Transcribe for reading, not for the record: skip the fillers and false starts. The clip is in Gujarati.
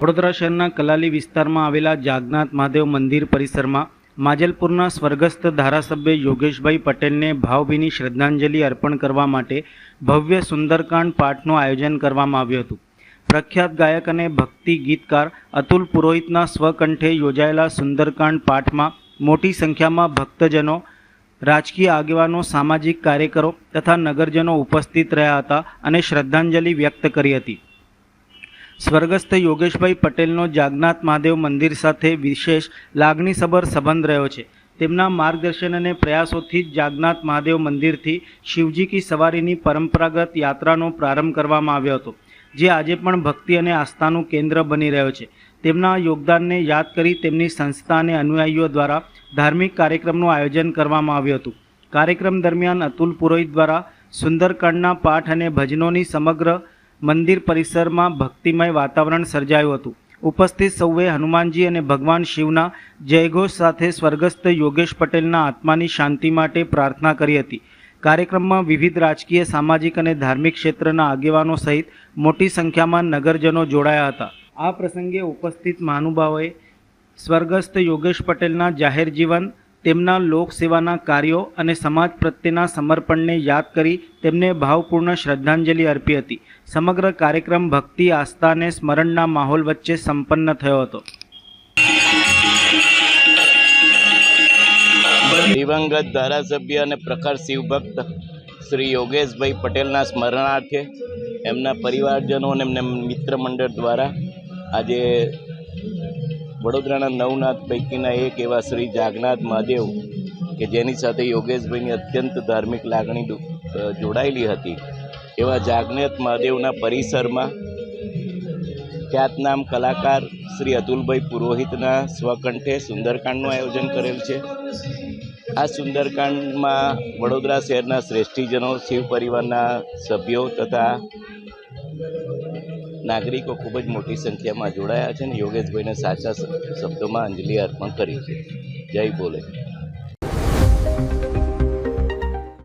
વડોદરા શહેરના કલાલી વિસ્તારમાં આવેલા જાગનાથ મહાદેવ મંદિર પરિસરમાં માજલપુરના સ્વર્ગસ્થ ધારાસભ્ય યોગેશભાઈ પટેલને ભાવભીની શ્રદ્ધાંજલિ અર્પણ કરવા માટે ભવ્ય સુંદરકાંડ પાઠનું આયોજન કરવામાં આવ્યું હતું। પ્રખ્યાત ગાયક અને ભક્તિ ગીતકાર અતુલ પુરોહિતના સ્વકંઠે યોજાયેલા સુંદરકાંડ પાઠમાં મોટી સંખ્યામાં ભક્તજનો, રાજકીય આગેવાનો, સામાજિક કાર્યકરો તથા નગરજનો ઉપસ્થિત રહ્યા હતા અને શ્રદ્ધાંજલિ વ્યક્ત કરી હતી। સ્વર્ગસ્થ યોગેશભાઈ પટેલનો જાગનાથ મહાદેવ મંદિર સાથે વિશેષ લાગણીસભર સંબંધ રહ્યો છે। તેમના માર્ગદર્શન અને પ્રયાસોથી જ જાગનાથ મહાદેવ મંદિરથી શિવજી કી સવારીની પરંપરાગત યાત્રાનો પ્રારંભ કરવામાં આવ્યો હતો, જે આજે પણ ભક્તિ અને આસ્થાનું કેન્દ્ર બની રહ્યો છે। તેમના યોગદાનને યાદ કરી તેમની સંસ્થા અને અનુયાયીઓ દ્વારા ધાર્મિક કાર્યક્રમનું આયોજન કરવામાં આવ્યું હતું। કાર્યક્રમ દરમિયાન અતુલ પુરોહિત દ્વારા સુંદરકાંડના પાઠ અને ભજનોની સમગ્ર મંદિર પરિસરમાં ભક્તિમય વાતાવરણ સર્જાયું હતું। ઉપસ્થિત સૌએ હનુમાનજી અને ભગવાન શિવના જયઘોષ સાથે સ્વર્ગસ્થ યોગેશ પટેલના આત્માની શાંતિ માટે પ્રાર્થના કરી હતી। કાર્યક્રમમાં વિવિધ રાજકીય, સામાજિક અને ધાર્મિક ક્ષેત્રના આગેવાનો સહિત મોટી સંખ્યામાં નગરજનો જોડાયા હતા। આ પ્રસંગે ઉપસ્થિત મહાનુભાવોએ સ્વર્ગસ્થ યોગેશ પટેલના જાહેર જીવન, તેમના લોકસેવાના કાર્યો અને સમાજ પ્રત્યેના સમર્પણને યાદ કરી તેમને ભાવપૂર્ણ શ્રદ્ધાંજલિ અર્પી હતી। સમગ્ર કાર્યક્રમ ભક્તિ, આસ્થા અને સ્મરણના માહોલ વચ્ચે સંપન્ન થયો હતો। દિવંગત ધારાસભ્ય અને પ્રખર શિવભક્ત શ્રી યોગેશભાઈ પટેલના સ્મરણાર્થે એમના પરિવારજનો અને એમના મિત્ર મંડળ દ્વારા આજે વડોદરાના નવનાથ પૈકીના એક એવા શ્રી જાગનાથ મહાદેવ કે જેની સાથે યોગેશભાઈની અત્યંત ધાર્મિક લાગણી જોડાયેલી હતી, એવા જાગનાથ મહાદેવના પરિસરમાં ખ્યાતનામ કલાકાર શ્રી અતુલભાઈ પુરોહિતના સ્વકંઠે સુંદરકાંડનું આયોજન કરેલ છે। આ સુંદરકાંડમાં વડોદરા શહેરના શ્રેષ્ઠીજનો, શિવ પરિવારના સભ્યો તથા નાગરિકો ખૂબ જ મોટી સંખ્યામાં જોડાયા છે અને યોગેશભાઈને સાચા શબ્દોમાં અંજલિ અર્પણ કરી છે। જય બોલે।